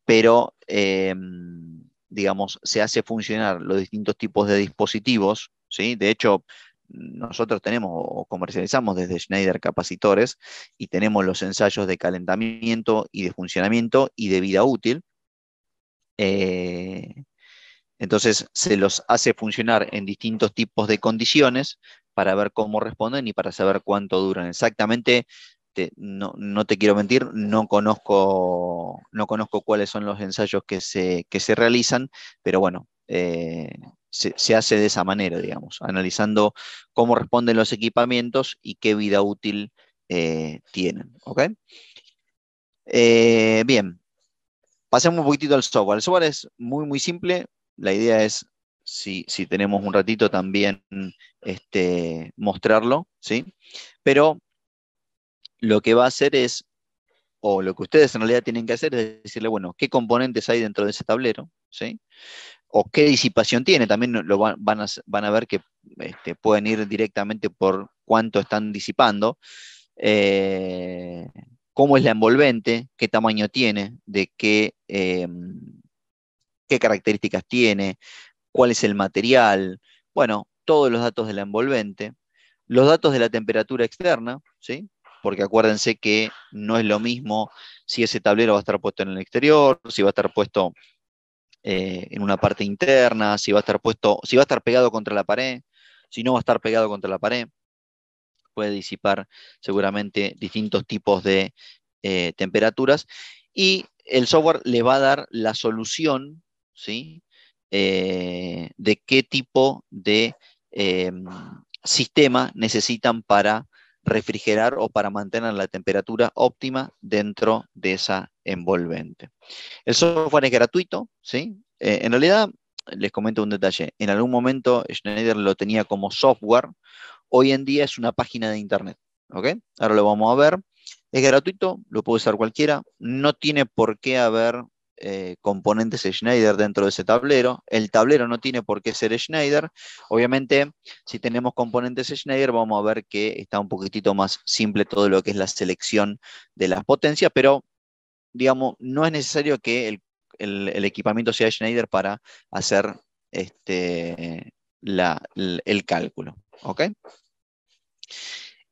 pero digamos, se hace funcionar los distintos tipos de dispositivos, ¿sí? De hecho, nosotros tenemos o comercializamos desde Schneider capacitores y tenemos los ensayos de calentamiento y de funcionamiento y de vida útil. Entonces se los hace funcionar en distintos tipos de condiciones para ver cómo responden y para saber cuánto duran. Exactamente, no te quiero mentir, no conozco cuáles son los ensayos que se realizan, pero bueno, se hace de esa manera, digamos, analizando cómo responden los equipamientos y qué vida útil tienen. ¿Ok? Bien, pasemos un poquitito al software. El software es muy, muy simple. La idea es, si tenemos un ratito, también mostrarlo, ¿sí? Pero lo que va a hacer es, o lo que ustedes en realidad tienen que hacer es decirle, bueno, ¿qué componentes hay dentro de ese tablero? ¿Sí? O qué disipación tiene. También van a ver que pueden ir directamente por cuánto están disipando. Eh, cómo es la envolvente, qué tamaño tiene, qué características tiene, cuál es el material, bueno, todos los datos de la envolvente, los datos de la temperatura externa, ¿sí? Porque acuérdense que no es lo mismo si ese tablero va a estar puesto en el exterior, si va a estar puesto en una parte interna, si va a estar puesto, si va a estar pegado contra la pared, si no va a estar pegado contra la pared, puede disipar seguramente distintos tipos de temperaturas y el software le va a dar la solución, ¿sí? De qué tipo de sistema necesitan para refrigerar o para mantener la temperatura óptima dentro de esa envolvente. El software es gratuito, ¿sí? En realidad, les comento un detalle. En algún momento Schneider lo tenía como software. Hoy en día es una página de internet. ¿Ok? Ahora lo vamos a ver. Es gratuito, lo puede usar cualquiera. No tiene por qué haber componentes Schneider dentro de ese tablero. El tablero no tiene por qué ser Schneider. Obviamente, si tenemos componentes Schneider, vamos a ver que está un poquitito más simple todo lo que es la selección de las potencias, pero digamos, no es necesario que el el equipamiento sea Schneider para hacer el cálculo. ¿Ok?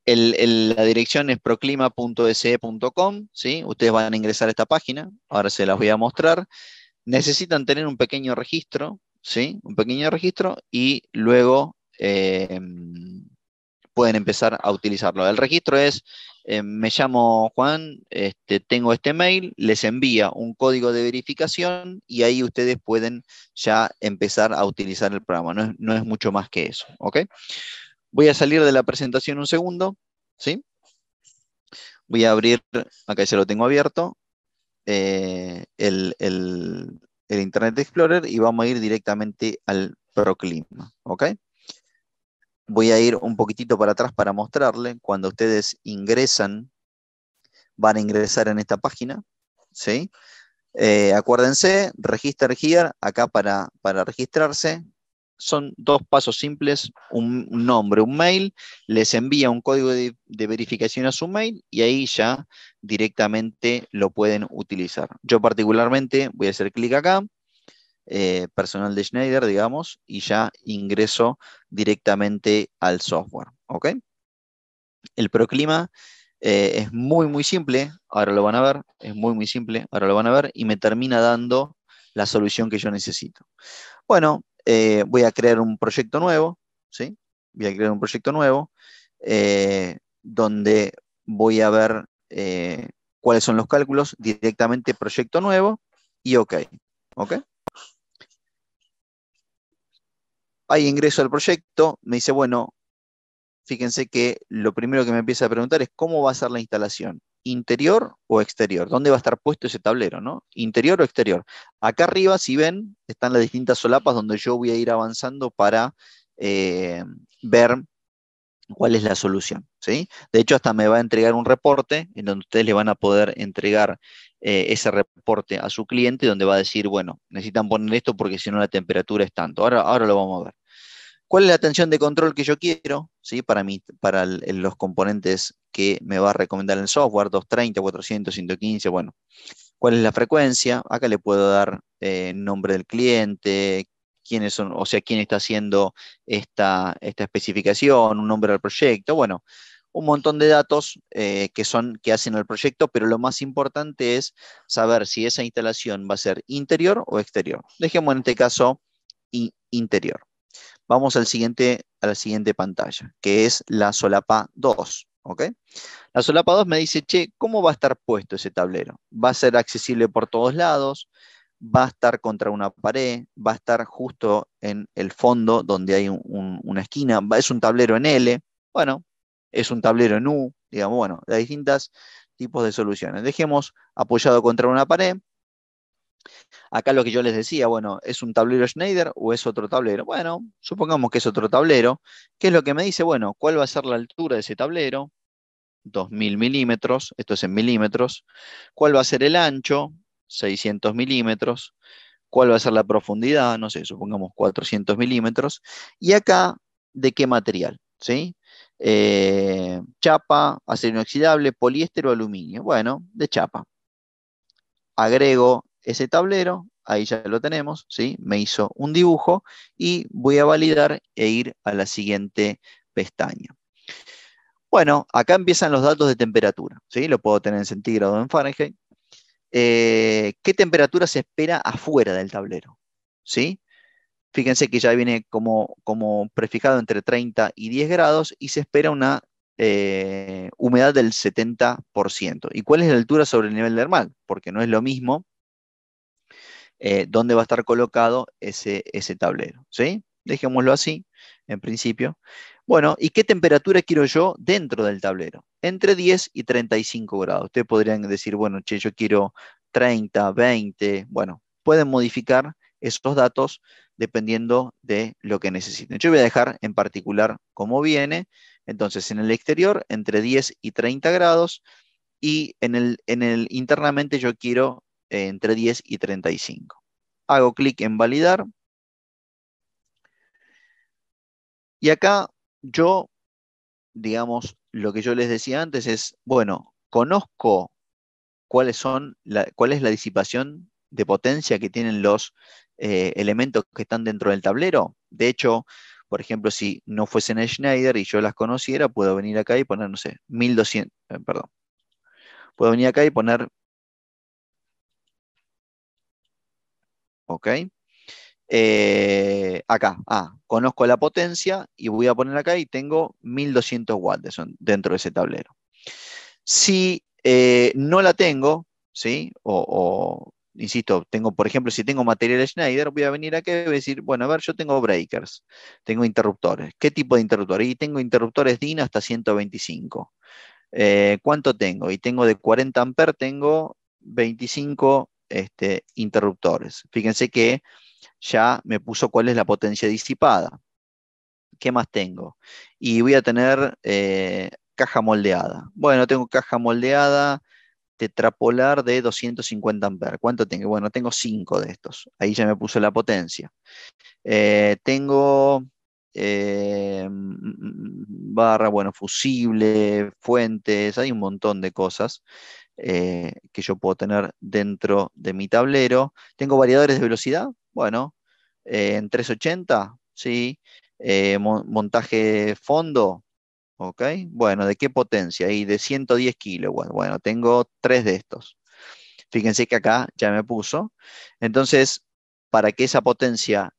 La dirección es proclima.se.com, ¿sí? Ustedes van a ingresar a esta página, ahora se las voy a mostrar. Necesitan tener un pequeño registro, ¿sí? Un pequeño registro y luego pueden empezar a utilizarlo. El registro es, me llamo Juan, tengo este mail, les envía un código de verificación y ahí ustedes pueden ya empezar a utilizar el programa. No es mucho más que eso, ¿ok? Voy a salir de la presentación un segundo, ¿sí? Voy a abrir, acá ya lo tengo abierto, el Internet Explorer y vamos a ir directamente al Proclima, ¿ok? Voy a ir un poquitito para atrás para mostrarle. Cuando ustedes ingresan, van a ingresar en esta página, ¿sí? Acuérdense, Register Here, acá para registrarse. Son dos pasos simples, un nombre, un mail, les envía un código de verificación a su mail y ahí ya directamente lo pueden utilizar. Yo particularmente voy a hacer clic acá, personal de Schneider, digamos, y ya ingreso directamente al software, ¿ok? El Proclima es muy simple, ahora lo van a ver, es muy simple, ahora lo van a ver, y me termina dando la solución que yo necesito. Bueno, voy a crear un proyecto nuevo, ¿sí? Voy a crear un proyecto nuevo donde voy a ver cuáles son los cálculos, directamente proyecto nuevo y OK. ¿Ok? Ahí ingreso al proyecto, me dice, bueno, fíjense que lo primero que me empieza a preguntar es cómo va a ser la instalación, interior o exterior, dónde va a estar puesto ese tablero, ¿no? Interior o exterior. Acá arriba, si ven, están las distintas solapas donde yo voy a ir avanzando para ver cuál es la solución, ¿sí? De hecho, hasta me va a entregar un reporte en donde ustedes le van a poder entregar ese reporte a su cliente, donde va a decir, bueno, necesitan poner esto porque si no la temperatura es tanto. Ahora lo vamos a ver. ¿Cuál es la tensión de control que yo quiero? ¿Sí? Para los componentes que me va a recomendar el software, 230, 400, 115, bueno. ¿Cuál es la frecuencia? Acá le puedo dar nombre del cliente, quiénes son, o sea, quién está haciendo esta especificación, un nombre del proyecto, bueno, un montón de datos que hacen el proyecto, pero lo más importante es saber si esa instalación va a ser interior o exterior. Dejemos en este caso interior. Vamos a la siguiente pantalla, que es la solapa 2. ¿Ok? La solapa 2 me dice, che, ¿cómo va a estar puesto ese tablero? ¿Va a ser accesible por todos lados? ¿Va a estar contra una pared? ¿Va a estar justo en el fondo donde hay una esquina? ¿Es un tablero en L? Bueno, es un tablero en U, digamos, bueno, de distintos tipos de soluciones. Dejemos apoyado contra una pared. Acá lo que yo les decía, bueno, ¿es un tablero Schneider o es otro tablero? Bueno, supongamos que es otro tablero. ¿Qué es lo que me dice? Bueno, ¿cuál va a ser la altura de ese tablero? 2000 milímetros, esto es en milímetros. ¿Cuál va a ser el ancho? 600 milímetros. ¿Cuál va a ser la profundidad? No sé, supongamos 400 milímetros. Y acá, ¿de qué material? ¿Sí? Chapa, acero inoxidable, poliéster o aluminio. Bueno, de chapa. Agrego ese tablero, ahí ya lo tenemos, ¿sí? Me hizo un dibujo y voy a validar e ir a la siguiente pestaña. Bueno, acá empiezan los datos de temperatura, ¿sí? Lo puedo tener en centígrados o en Fahrenheit. ¿Qué temperatura se espera afuera del tablero? ¿Sí? Fíjense que ya viene como prefijado entre 30 y 10 grados y se espera una humedad del 70%. ¿Y cuál es la altura sobre el nivel del mar? Porque no es lo mismo dónde va a estar colocado ese tablero, ¿sí? Dejémoslo así, en principio. Bueno, ¿y qué temperatura quiero yo dentro del tablero? Entre 10 y 35 grados. Ustedes podrían decir, bueno, che, yo quiero 30, 20. Bueno, pueden modificar esos datos dependiendo de lo que necesiten. Yo voy a dejar en particular como viene. Entonces, en el exterior, entre 10 y 30 grados. Y internamente yo quiero entre 10 y 35. Hago clic en validar. Y acá yo, digamos, lo que yo les decía antes es, bueno, conozco cuál es la disipación de potencia que tienen los elementos que están dentro del tablero. De hecho, por ejemplo, si no fuesen Schneider y yo las conociera, puedo venir acá y poner, no sé, 1200, perdón. Puedo venir acá y poner, ok. Acá, conozco la potencia y voy a poner acá y tengo 1200 watts dentro de ese tablero. Si no la tengo, ¿sí? Insisto, tengo, por ejemplo, si tengo material Schneider, voy a venir acá y voy a decir, bueno, a ver, yo tengo breakers, tengo interruptores. ¿Qué tipo de interruptores? Y tengo interruptores DIN hasta 125. ¿Cuánto tengo? Y tengo de 40 amperes, tengo 25 interruptores. Fíjense que ya me puso cuál es la potencia disipada. ¿Qué más tengo? Y voy a tener caja moldeada. Bueno, tengo caja moldeada tetrapolar de 250 amperes. ¿Cuánto tengo? Bueno, tengo 5 de estos. Ahí ya me puso la potencia. Tengo barra, bueno, fusible, fuentes, hay un montón de cosas que yo puedo tener dentro de mi tablero. Tengo variadores de velocidad, bueno, en 380, sí. Montaje fondo, ok. Bueno, ¿de qué potencia? Y de 110 kilowatts. Bueno, tengo 3 de estos. Fíjense que acá ya me puso. Entonces, para que esa potencia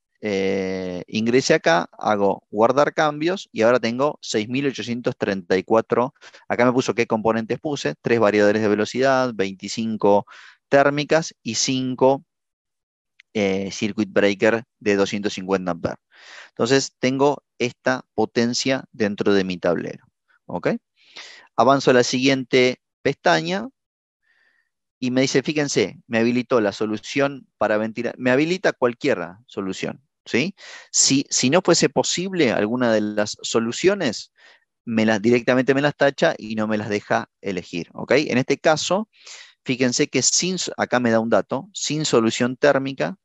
ingrese acá, hago guardar cambios y ahora tengo 6834. Acá me puso qué componentes puse, 3 variadores de velocidad, 25 térmicas y 5 circuit breaker de 250 amperes. Entonces, tengo esta potencia dentro de mi tablero. ¿Ok? Avanzo a la siguiente pestaña y me dice, fíjense, me habilitó la solución para ventilar, me habilita cualquier solución, ¿sí? Si no fuese posible alguna de las soluciones, directamente me las tacha y no me las deja elegir, ¿ok? En este caso, fíjense que acá me da un dato, sin solución térmica,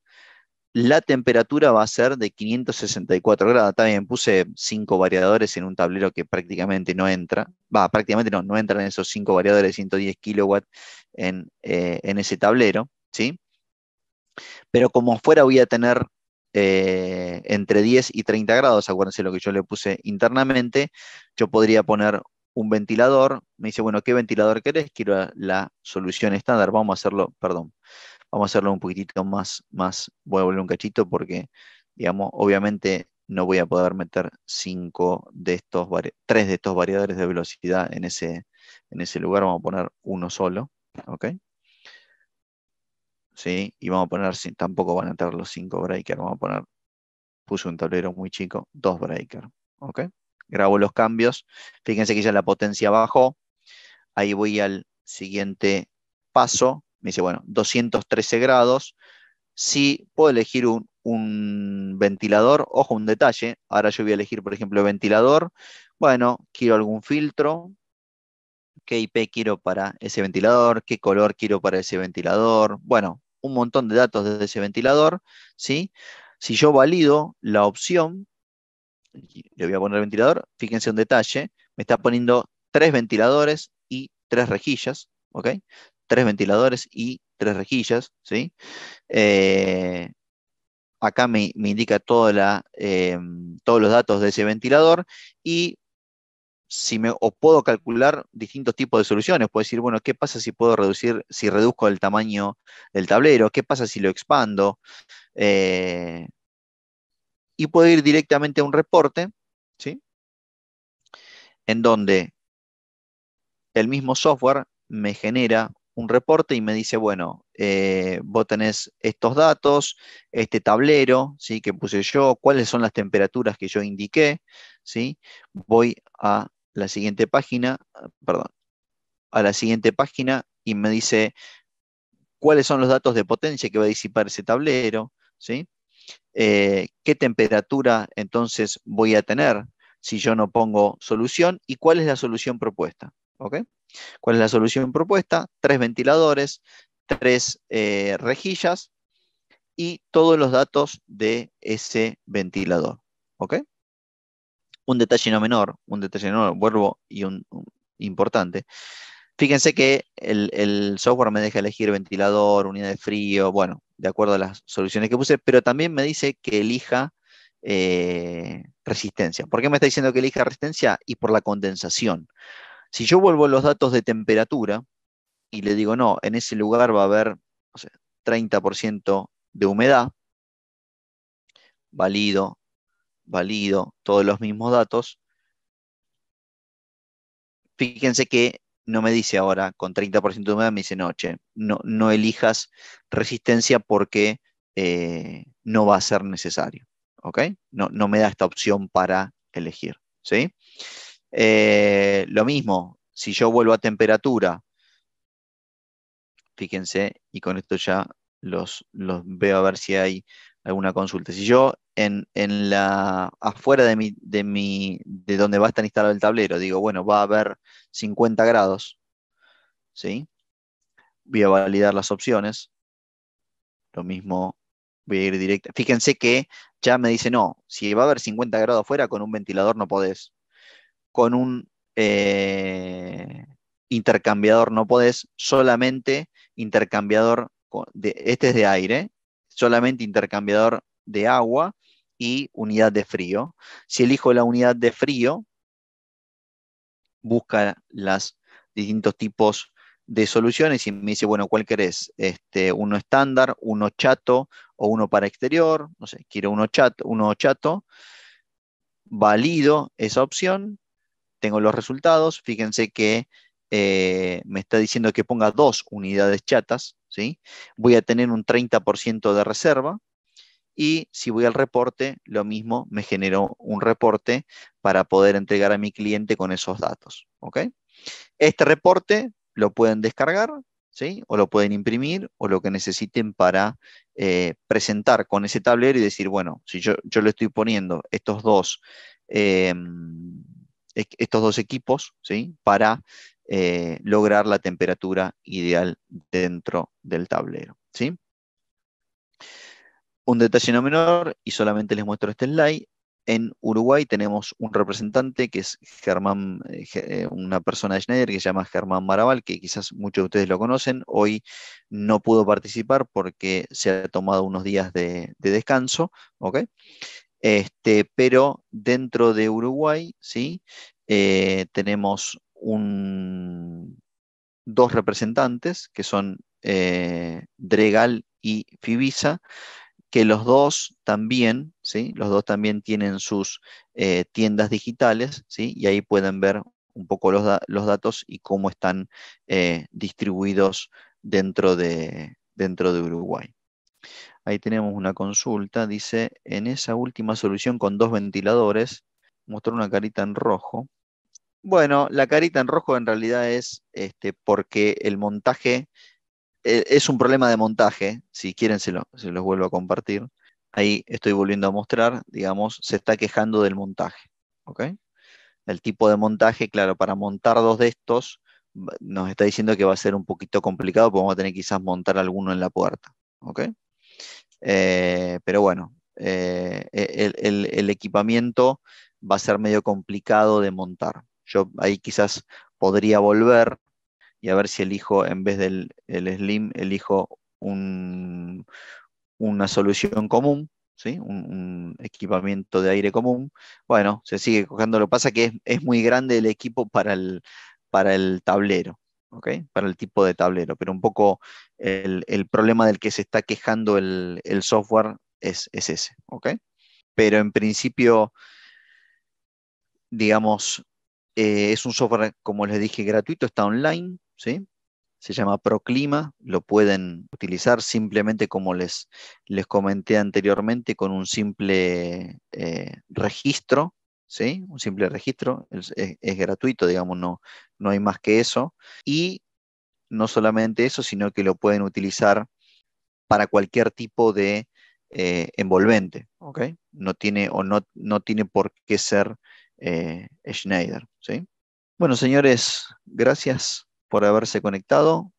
la temperatura va a ser de 564 grados. También puse 5 variadores en un tablero que prácticamente no entra. Prácticamente no entran esos 5 variadores de 110 kilowatts en ese tablero, ¿sí? Pero como fuera voy a tener entre 10 y 30 grados, acuérdense lo que yo le puse internamente, yo podría poner un ventilador. Me dice, bueno, ¿qué ventilador querés? Quiero la solución estándar. Vamos a hacerlo, perdón. Vamos a hacerlo un poquitito voy a volver un cachito porque, digamos, obviamente no voy a poder meter 3 de estos variadores de velocidad en ese lugar. Vamos a poner uno solo, ¿ok? ¿Sí? Y vamos a poner, tampoco van a entrar los 5 breakers, vamos a poner, puse un tablero muy chico, 2 breakers, ¿ok? Grabo los cambios, fíjense que ya la potencia bajó, ahí voy al siguiente paso, me dice, bueno, 213 grados. Si puedo elegir un ventilador, ojo, un detalle, ahora yo voy a elegir, por ejemplo, ventilador, bueno, quiero algún filtro, qué IP quiero para ese ventilador, qué color quiero para ese ventilador, bueno, un montón de datos de ese ventilador, ¿sí? Si yo valido la opción, le voy a poner ventilador, fíjense un detalle, me está poniendo 3 ventiladores y 3 rejillas, ¿ok? 3 ventiladores y 3 rejillas, ¿sí? Acá me indica todos los datos de ese ventilador y o puedo calcular distintos tipos de soluciones. Puedo decir, bueno, ¿qué pasa si puedo reducir, si reduzco el tamaño del tablero? ¿Qué pasa si lo expando? Eh, y puedo ir directamente a un reporte, ¿sí? En donde el mismo software me genera un reporte y me dice, bueno, vos tenés estos datos, este tablero, ¿sí? Que puse yo, cuáles son las temperaturas que yo indiqué, ¿sí? Voy a la siguiente página, perdón, a la siguiente página y me dice cuáles son los datos de potencia que va a disipar ese tablero, ¿sí? ¿Qué temperatura entonces voy a tener si yo no pongo solución y cuál es la solución propuesta, ¿ok? ¿Cuál es la solución propuesta? 3 ventiladores, 3 rejillas y todos los datos de ese ventilador. ¿Ok? Un detalle no menor, vuelvo y un importante. Fíjense que el software me deja elegir ventilador, unidad de frío, bueno, de acuerdo a las soluciones que puse, pero también me dice que elija resistencia. ¿Por qué me está diciendo que elija resistencia? Y por la condensación. Si yo vuelvo los datos de temperatura y le digo, no, en ese lugar va a haber, no sé, 30% de humedad, valido, valido, todos los mismos datos, fíjense que no me dice ahora con 30% de humedad, me dice, no, che, no elijas resistencia porque no va a ser necesario. ¿Ok? No me da esta opción para elegir. ¿Sí? Lo mismo, si yo vuelvo a temperatura, fíjense, y con esto ya los veo a ver si hay alguna consulta. Si yo afuera de donde va a estar instalado el tablero, digo, bueno, va a haber 50 grados, ¿sí? Voy a validar las opciones. Lo mismo, voy a ir directo. Fíjense que ya me dice, no, si va a haber 50 grados afuera, con un ventilador no podés. Con un intercambiador no podés, solamente intercambiador, este es de aire, solamente intercambiador de agua y unidad de frío. Si elijo la unidad de frío, busca los distintos tipos de soluciones y me dice, bueno, ¿cuál querés? Uno estándar, uno chato o uno para exterior, no sé, quiero uno chato, valido esa opción, tengo los resultados, fíjense que me está diciendo que ponga 2 unidades chatas, ¿sí? Voy a tener un 30% de reserva y si voy al reporte, lo mismo, me generó un reporte para poder entregar a mi cliente con esos datos, ¿ok? Este reporte lo pueden descargar, ¿sí? O lo pueden imprimir o lo que necesiten para presentar con ese tablero y decir, bueno, si yo le estoy poniendo eh, estos dos equipos, ¿sí? Para lograr la temperatura ideal dentro del tablero, ¿sí? Un detalle no menor, y solamente les muestro este slide, en Uruguay tenemos un representante que es Germán, una persona de Schneider que se llama Germán Maraval, que quizás muchos de ustedes lo conocen. Hoy no pudo participar porque se ha tomado unos días de descanso, ¿ok? Pero dentro de Uruguay, ¿sí? Tenemos dos representantes que son Dregal y Fibisa, que los dos también, ¿sí? Los dos también tienen sus tiendas digitales, ¿sí? Y ahí pueden ver un poco los datos y cómo están distribuidos dentro de Uruguay. Ahí tenemos una consulta, dice, en esa última solución con 2 ventiladores, mostró una carita en rojo. Bueno, la carita en rojo en realidad es porque el montaje es un problema de montaje. Si quieren, se los vuelvo a compartir. Ahí estoy volviendo a mostrar, digamos, se está quejando del montaje. ¿Ok? El tipo de montaje, claro, para montar dos de estos, nos está diciendo que va a ser un poquito complicado, porque vamos a tener quizás montar alguno en la puerta. ¿Ok? Pero bueno, el equipamiento va a ser medio complicado de montar. Yo ahí quizás podría volver y a ver si elijo, en vez del Slim, elijo una solución común, ¿sí? Un equipamiento de aire común. Bueno, se sigue cogiendo. Lo que pasa es que es muy grande el equipo para el tablero, ¿ok? Para el tipo de tablero, pero un poco el problema del que se está quejando el software es ese, ¿ok? Pero en principio, digamos, es un software, como les dije, gratuito, está online, ¿sí? Se llama Proclima, lo pueden utilizar simplemente como les comenté anteriormente con un simple registro, ¿sí? Un simple registro, es gratuito, digamos, no hay más que eso. Y no solamente eso, sino que lo pueden utilizar para cualquier tipo de envolvente, ¿ok? No tiene por qué ser Schneider, ¿sí? Bueno, señores, gracias por haberse conectado.